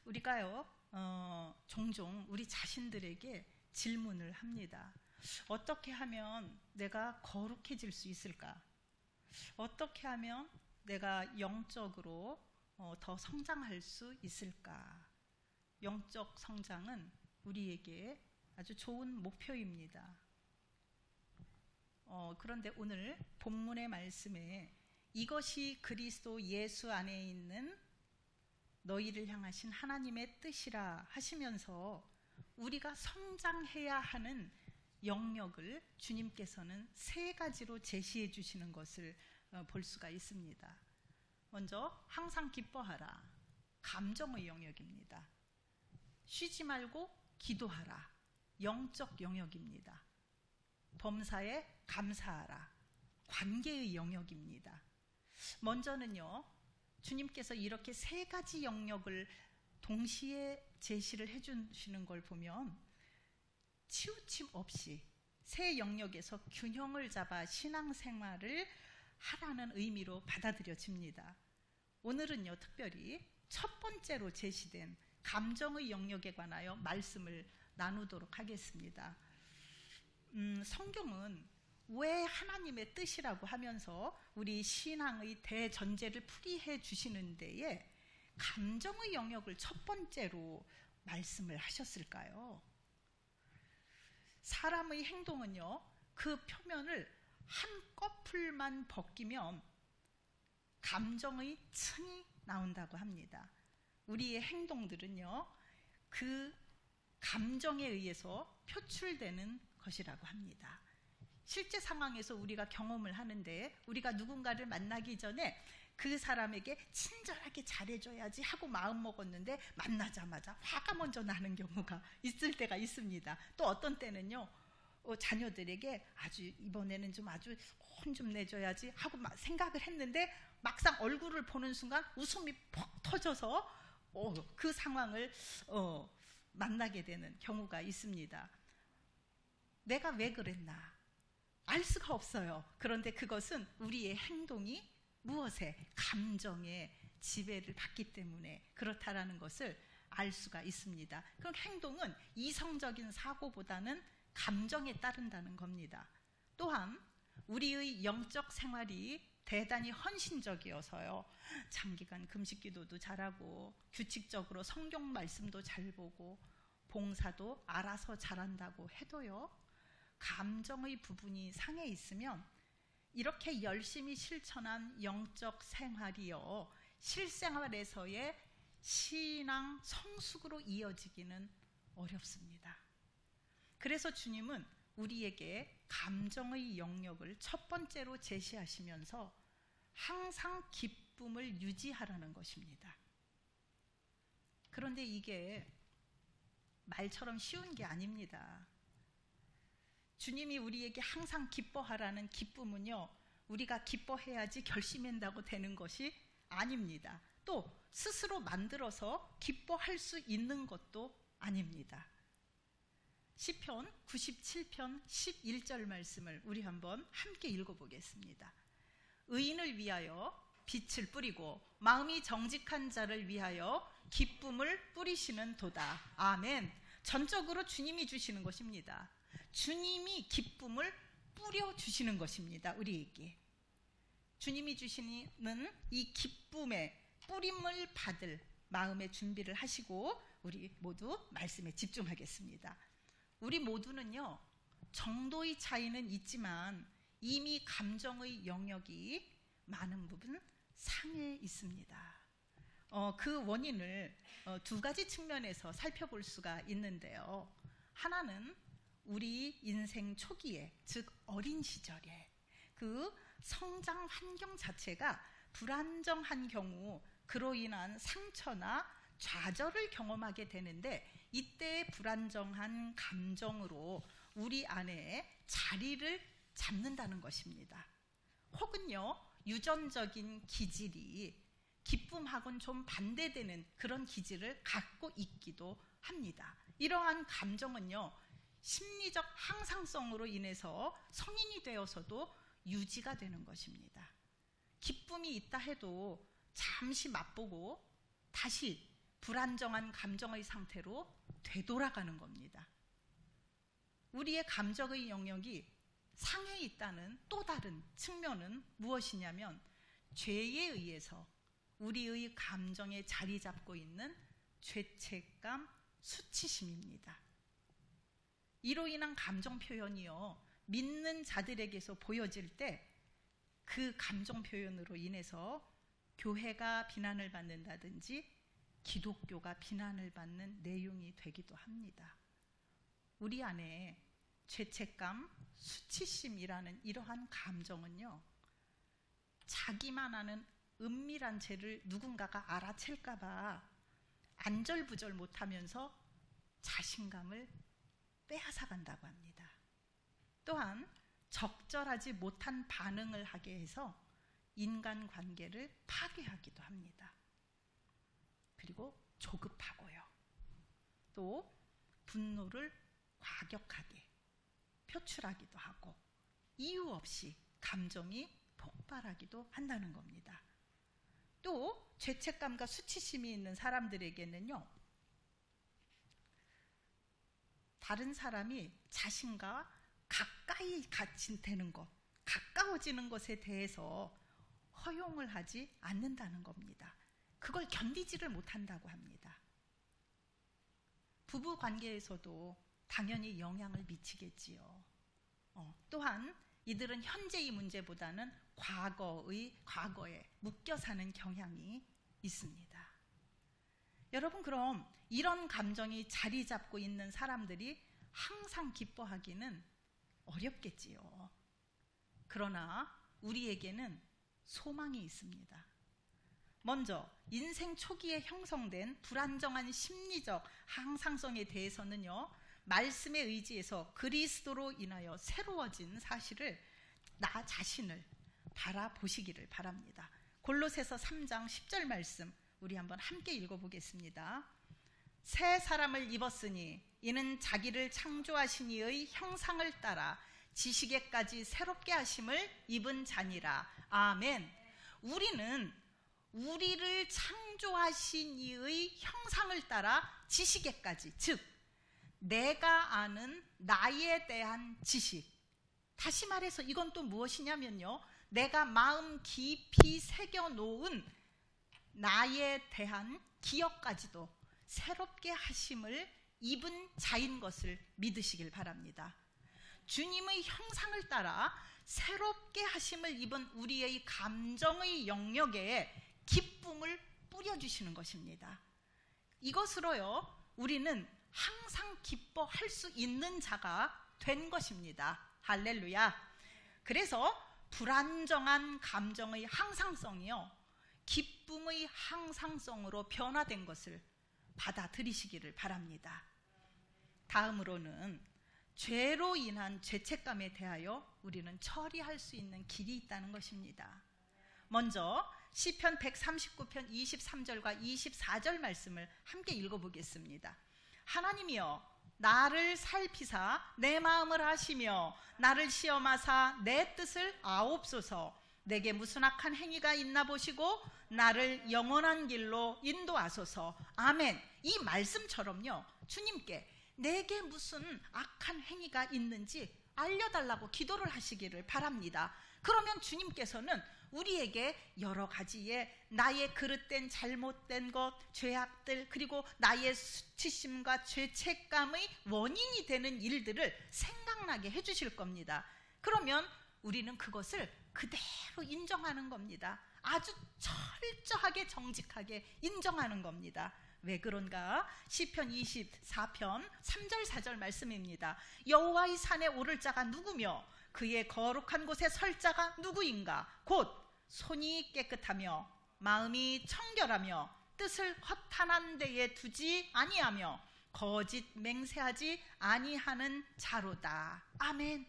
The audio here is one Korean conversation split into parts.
우리가요, 종종 우리 자신들에게 질문을 합니다. 어떻게 하면 내가 거룩해질 수 있을까? 어떻게 하면 내가 영적으로 더 성장할 수 있을까? 영적 성장은 우리에게 아주 좋은 목표입니다. 그런데 오늘 본문의 말씀에 이것이 그리스도 예수 안에 있는 너희를 향하신 하나님의 뜻이라 하시면서 우리가 성장해야 하는 영역을 주님께서는 세 가지로 제시해 주시는 것을 볼 수가 있습니다. 먼저 항상 기뻐하라. 감정의 영역입니다. 쉬지 말고 기도하라. 영적 영역입니다. 범사에 감사하라. 관계의 영역입니다. 먼저는요, 주님께서 이렇게 세 가지 영역을 동시에 제시를 해주시는 걸 보면 치우침 없이 세 영역에서 균형을 잡아 신앙생활을 하라는 의미로 받아들여집니다. 오늘은요, 특별히 첫 번째로 제시된 감정의 영역에 관하여 말씀을 나누도록 하겠습니다. 성경은 왜 하나님의 뜻이라고 하면서 우리 신앙의 대전제를 풀이해 주시는 데에 감정의 영역을 첫 번째로 말씀을 하셨을까요? 사람의 행동은요, 그 표면을 한꺼풀만 벗기면 감정의 층이 나온다고 합니다. 우리의 행동들은요, 그 감정에 의해서 표출되는 것이라고 합니다. 실제 상황에서 우리가 경험을 하는데, 우리가 누군가를 만나기 전에 그 사람에게 친절하게 잘해줘야지 하고 마음 먹었는데 만나자마자 화가 먼저 나는 경우가 있을 때가 있습니다. 또 어떤 때는요, 자녀들에게 아주 이번에는 좀 아주 혼 좀 내줘야지 하고 생각을 했는데 막상 얼굴을 보는 순간 웃음이 퍽 터져서 그 상황을 만나게 되는 경우가 있습니다. 내가 왜 그랬나? 알 수가 없어요. 그런데 그것은 우리의 행동이 무엇에? 감정의 지배를 받기 때문에 그렇다라는 것을 알 수가 있습니다. 그럼 행동은 이성적인 사고보다는 감정에 따른다는 겁니다. 또한 우리의 영적 생활이 대단히 헌신적이어서요, 장기간 금식기도도 잘하고 규칙적으로 성경 말씀도 잘 보고 봉사도 알아서 잘한다고 해도요, 감정의 부분이 상해 있으면 이렇게 열심히 실천한 영적 생활이요, 실생활에서의 신앙 성숙으로 이어지기는 어렵습니다. 그래서 주님은 우리에게 감정의 영역을 첫 번째로 제시하시면서 항상 기쁨을 유지하라는 것입니다. 그런데 이게 말처럼 쉬운 게 아닙니다. 주님이 우리에게 항상 기뻐하라는 기쁨은요, 우리가 기뻐해야지 결심한다고 되는 것이 아닙니다. 또 스스로 만들어서 기뻐할 수 있는 것도 아닙니다. 시편 97편 11절 말씀을 우리 한번 함께 읽어보겠습니다. 의인을 위하여 빛을 뿌리고 마음이 정직한 자를 위하여 기쁨을 뿌리시는 도다. 아멘. 전적으로 주님이 주시는 것입니다. 주님이 기쁨을 뿌려주시는 것입니다. 우리에게 주님이 주시는 이 기쁨의 뿌림을 받을 마음의 준비를 하시고 우리 모두 말씀에 집중하겠습니다. 우리 모두는요, 정도의 차이는 있지만 이미 감정의 영역이 많은 부분 상해 있습니다. 그 원인을 두 가지 측면에서 살펴볼 수가 있는데요. 하나는 우리 인생 초기에, 즉 어린 시절에 그 성장 환경 자체가 불안정한 경우 그로 인한 상처나 좌절을 경험하게 되는데, 이때 불안정한 감정으로 우리 안에 자리를 잡는다는 것입니다. 혹은요, 유전적인 기질이 기쁨하고는 좀 반대되는 그런 기질을 갖고 있기도 합니다. 이러한 감정은요, 심리적 항상성으로 인해서 성인이 되어서도 유지가 되는 것입니다. 기쁨이 있다 해도 잠시 맛보고 다시 불안정한 감정의 상태로 되돌아가는 겁니다. 우리의 감정의 영역이 상해 있다는 또 다른 측면은 무엇이냐면 죄에 의해서 우리의 감정에 자리 잡고 있는 죄책감, 수치심입니다. 이로 인한 감정 표현이요, 믿는 자들에게서 보여질 때 그 감정 표현으로 인해서 교회가 비난을 받는다든지 기독교가 비난을 받는 내용이 되기도 합니다. 우리 안에 죄책감, 수치심이라는 이러한 감정은요, 자기만 아는 은밀한 죄를 누군가가 알아챌까 봐 안절부절 못하면서 자신감을 빼앗아간다고 합니다. 또한 적절하지 못한 반응을 하게 해서 인간관계를 파괴하기도 합니다. 그리고 조급하고요. 또 분노를 과격하게 표출하기도 하고 이유 없이 감정이 폭발하기도 한다는 겁니다. 또 죄책감과 수치심이 있는 사람들에게는요, 다른 사람이 자신과 가까이 같이 되는 것, 가까워지는 것에 대해서 허용을 하지 않는다는 겁니다. 그걸 견디지를 못한다고 합니다. 부부 관계에서도 당연히 영향을 미치겠지요. 또한 이들은 현재의 문제보다는 과거에 묶여 사는 경향이 있습니다. 여러분, 그럼 이런 감정이 자리 잡고 있는 사람들이 항상 기뻐하기는 어렵겠지요. 그러나 우리에게는 소망이 있습니다. 먼저 인생 초기에 형성된 불안정한 심리적 항상성에 대해서는요, 말씀에 의지해서 그리스도로 인하여 새로워진 사실을, 나 자신을 바라보시기를 바랍니다. 골로새서 3장 10절 말씀 우리 한번 함께 읽어보겠습니다. 새 사람을 입었으니 이는 자기를 창조하신 이의 형상을 따라 지식에까지 새롭게 하심을 입은 자니라. 아멘. 우리는 우리를 창조하신 이의 형상을 따라 지식에까지, 즉 내가 아는 나에 대한 지식, 다시 말해서 이건 또 무엇이냐면요, 내가 마음 깊이 새겨놓은 나에 대한 기억까지도 새롭게 하심을 입은 자인 것을 믿으시길 바랍니다. 주님의 형상을 따라 새롭게 하심을 입은 우리의 감정의 영역에 기쁨을 뿌려주시는 것입니다. 이것으로요, 우리는 항상 기뻐할 수 있는 자가 된 것입니다. 할렐루야. 그래서 불안정한 감정의 항상성이요, 기쁨의 항상성으로 변화된 것을 받아들이시기를 바랍니다. 다음으로는 죄로 인한 죄책감에 대하여 우리는 처리할 수 있는 길이 있다는 것입니다. 먼저 시편 139편 23절과 24절 말씀을 함께 읽어보겠습니다. 하나님이여, 나를 살피사 내 마음을 아시며 나를 시험하사 내 뜻을 아옵소서. 내게 무슨 악한 행위가 있나 보시고 나를 영원한 길로 인도하소서. 아멘. 이 말씀처럼요, 주님께 내게 무슨 악한 행위가 있는지 알려달라고 기도를 하시기를 바랍니다. 그러면 주님께서는 우리에게 여러 가지의 나의 그릇된 잘못된 것, 죄악들, 그리고 나의 수치심과 죄책감의 원인이 되는 일들을 생각나게 해주실 겁니다. 그러면 우리는 그것을 그대로 인정하는 겁니다. 아주 철저하게 정직하게 인정하는 겁니다. 왜 그런가? 시편 24편 3절 4절 말씀입니다. 여호와의 산에 오를 자가 누구며 그의 거룩한 곳에 설 자가 누구인가? 곧 손이 깨끗하며 마음이 청결하며 뜻을 허탄한 데에 두지 아니하며 거짓 맹세하지 아니하는 자로다. 아멘.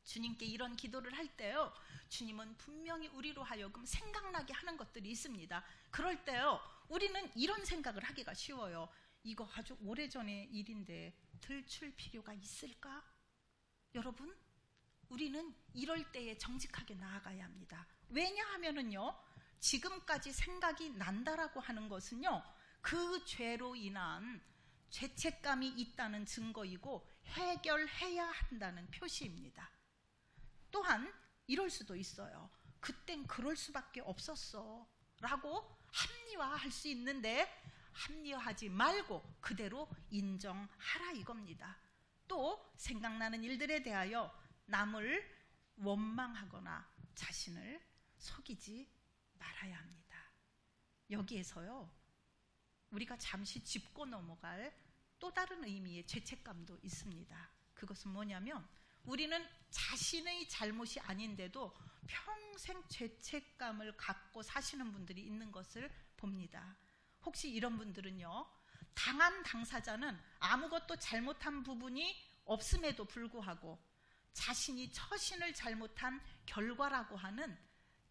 주님께 이런 기도를 할 때요, 주님은 분명히 우리로 하여금 생각나게 하는 것들이 있습니다. 그럴 때요, 우리는 이런 생각을 하기가 쉬워요. 이거 아주 오래전의 일인데 들출 필요가 있을까? 여러분, 우리는 이럴 때에 정직하게 나아가야 합니다. 왜냐하면은요, 지금까지 생각이 난다라고 하는 것은요, 그 죄로 인한 죄책감이 있다는 증거이고 해결해야 한다는 표시입니다. 또한 이럴 수도 있어요. 그땐 그럴 수밖에 없었어 라고 합리화할 수 있는데 합리화하지 말고 그대로 인정하라 이겁니다. 또 생각나는 일들에 대하여 남을 원망하거나 자신을 속이지 말아야 합니다. 여기에서요, 우리가 잠시 짚고 넘어갈 또 다른 의미의 죄책감도 있습니다. 그것은 뭐냐면 우리는 자신의 잘못이 아닌데도 평생 죄책감을 갖고 사시는 분들이 있는 것을 봅니다. 혹시 이런 분들은요, 당한 당사자는 아무것도 잘못한 부분이 없음에도 불구하고 자신이 처신을 잘못한 결과라고 하는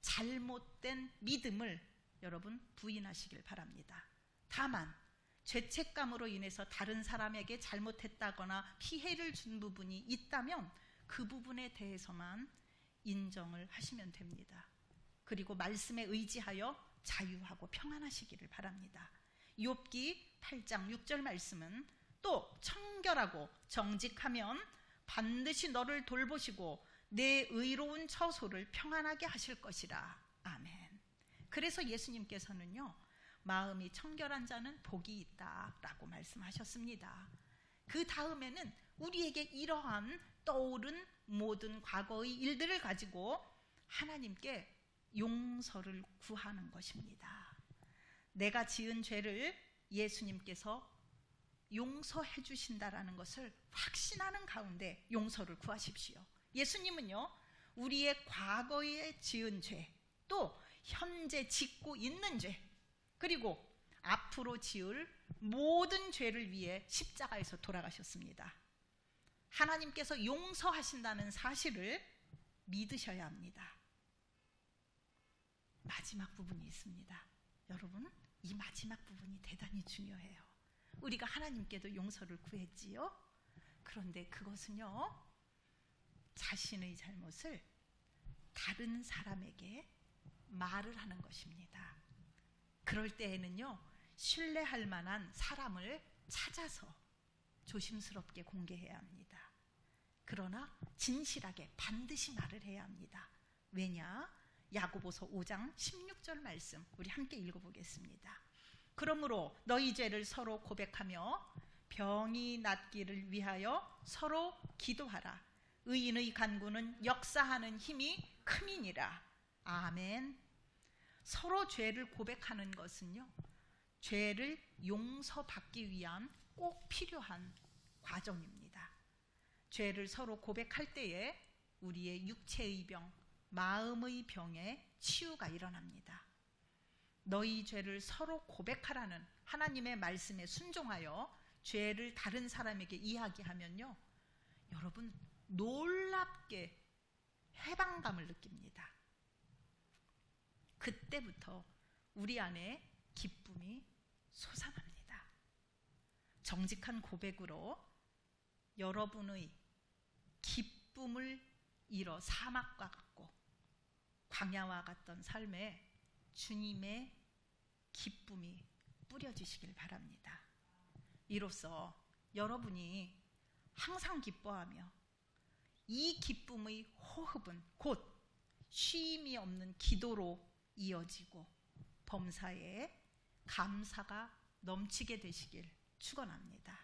잘못된 믿음을 여러분 부인하시길 바랍니다. 다만 죄책감으로 인해서 다른 사람에게 잘못했다거나 피해를 준 부분이 있다면 그 부분에 대해서만 인정을 하시면 됩니다. 그리고 말씀에 의지하여 자유하고 평안하시기를 바랍니다. 욥기 8장 6절 말씀은 또 청결하고 정직하면 반드시 너를 돌보시고 내 의로운 처소를 평안하게 하실 것이라. 아멘. 그래서 예수님께서는요, 마음이 청결한 자는 복이 있다라고 말씀하셨습니다. 그 다음에는 우리에게 이러한 떠오른 모든 과거의 일들을 가지고 하나님께 용서를 구하는 것입니다. 내가 지은 죄를 예수님께서 용서해 주신다라는 것을 확신하는 가운데 용서를 구하십시오. 예수님은요, 우리의 과거에 지은 죄, 또 현재 짓고 있는 죄, 그리고 앞으로 지을 모든 죄를 위해 십자가에서 돌아가셨습니다. 하나님께서 용서하신다는 사실을 믿으셔야 합니다. 마지막 부분이 있습니다. 여러분, 이 마지막 부분이 대단히 중요해요. 우리가 하나님께도 용서를 구했지요. 그런데 그것은요, 자신의 잘못을 다른 사람에게 말을 하는 것입니다. 그럴 때에는요, 신뢰할 만한 사람을 찾아서 조심스럽게 공개해야 합니다. 그러나 진실하게 반드시 말을 해야 합니다. 왜냐? 야고보서 5장 16절 말씀 우리 함께 읽어보겠습니다. 그러므로 너희 죄를 서로 고백하며 병이 낫기를 위하여 서로 기도하라. 의인의 간구는 역사하는 힘이 큼이니라. 아멘. 서로 죄를 고백하는 것은요, 죄를 용서받기 위한 꼭 필요한 과정입니다. 죄를 서로 고백할 때에 우리의 육체의 병, 마음의 병에 치유가 일어납니다. 너희 죄를 서로 고백하라는 하나님의 말씀에 순종하여 죄를 다른 사람에게 이야기하면요, 여러분 놀랍게 해방감을 느낍니다. 그때부터 우리 안에 기쁨이 솟아납니다. 정직한 고백으로 여러분의 기쁨을 잃어 사막과 같고 광야와 같던 삶에 주님의 기쁨이 뿌려지시길 바랍니다. 이로써 여러분이 항상 기뻐하며 이 기쁨의 호흡은 곧 쉼이 없는 기도로 이어지고 범사에 감사가 넘치게 되시길 축원합니다.